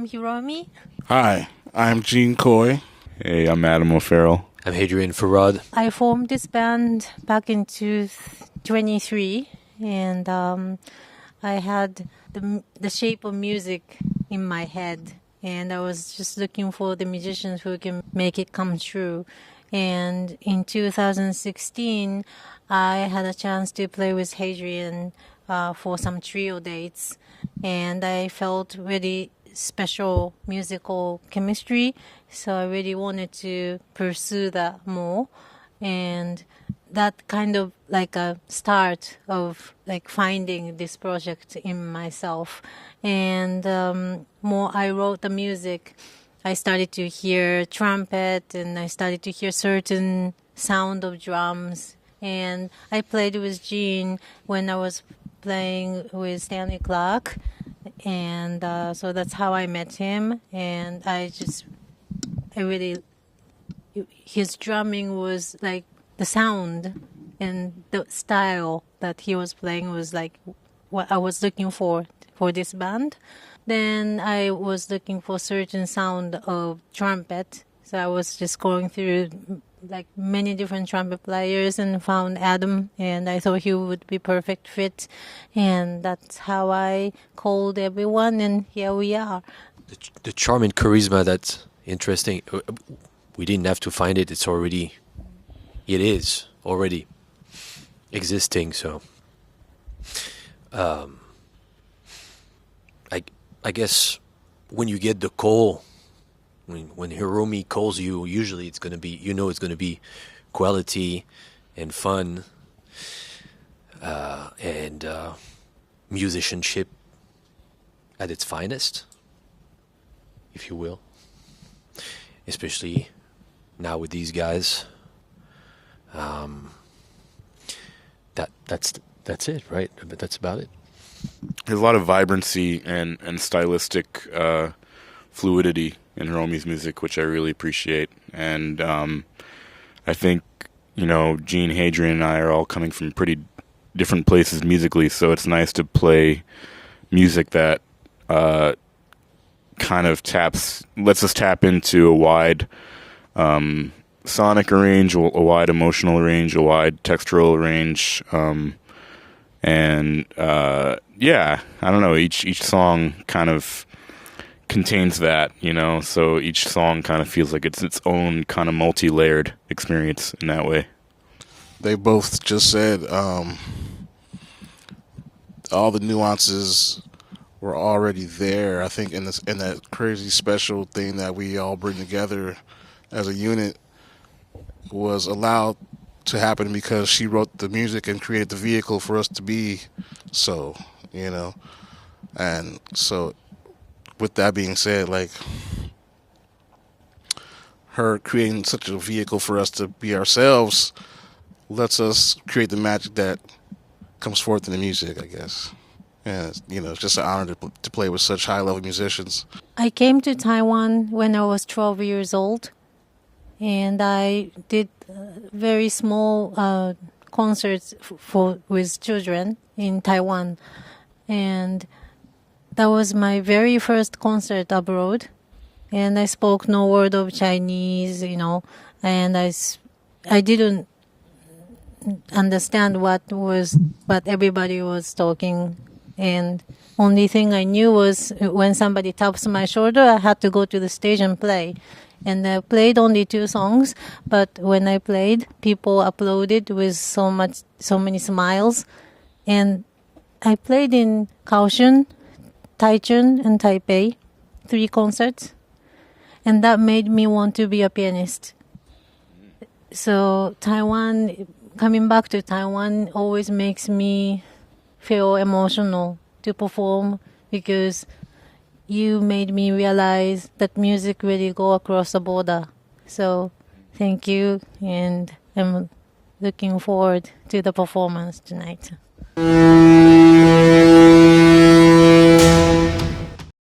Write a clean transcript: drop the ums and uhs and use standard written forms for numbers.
I'm Hiromi. Hi, I'm Gene Coy. Hey, I'm Adam O'Farrell. I'm Hadrian Farad. I formed this band back in 2023, and I had the shape of music in my head, and I was just looking for the musicians who can make it come true. And in 2016, I had a chance to play with Hadrian for some trio dates, and I felt really special musical chemistry, so I really wanted to pursue that more. And that kind of like a start of like finding this project in myself. And more I wrote the music, I started to hear trumpet, and I started to hear certain sound of drums. And I played with Gene when I was playing with Stanley Clarke. And so that's how I met him. And his drumming was like the sound and the style that he was playing was like what I was looking for this band. Then I was looking for certain sound of trumpet. So I was just going through like many different trumpet players and found Adam, and I thought he would be perfect fit. And that's how I called everyone, and here we are. The charm and charisma, that's interesting. We didn't have to find it. It is already existing. So I guess when you get the call, when Hiromi calls you, usually it's going to be, it's going to be quality and fun and musicianship at its finest, if you will. Especially now with these guys. That's it, right? But that's about it. There's a lot of vibrancy and stylistic fluidity in Hiromi's music, which I really appreciate. And I think, Gene, Hadrian, and I are all coming from pretty different places musically, so it's nice to play music that kind of lets us tap into a wide sonic range, a wide emotional range, a wide textural range. I don't know, each song kind of contains that, so each song kind of feels like it's its own kind of multi-layered experience in that way. They both just said all the nuances were already there. I think in that crazy special thing that we all bring together as a unit was allowed to happen because she wrote the music and created the vehicle for us to be so, and so with that being said, like her creating such a vehicle for us to be ourselves lets us create the magic that comes forth in the music, I guess. And, it's just an honor to play with such high-level musicians. I came to Taiwan when I was 12 years old, and I did very small concerts with children in Taiwan. And that was my very first concert abroad. And I spoke no word of Chinese, and I didn't understand what everybody was talking. And only thing I knew was when somebody taps my shoulder, I had to go to the stage and play. And I played only 2 songs, but when I played, people applauded with so many smiles. And I played in Kaohsiung, Taichung, and Taipei, 3 concerts. And that made me want to be a pianist. So coming back to Taiwan always makes me feel emotional to perform, because you made me realize that music really go across the border. So thank you, and I'm looking forward to the performance tonight.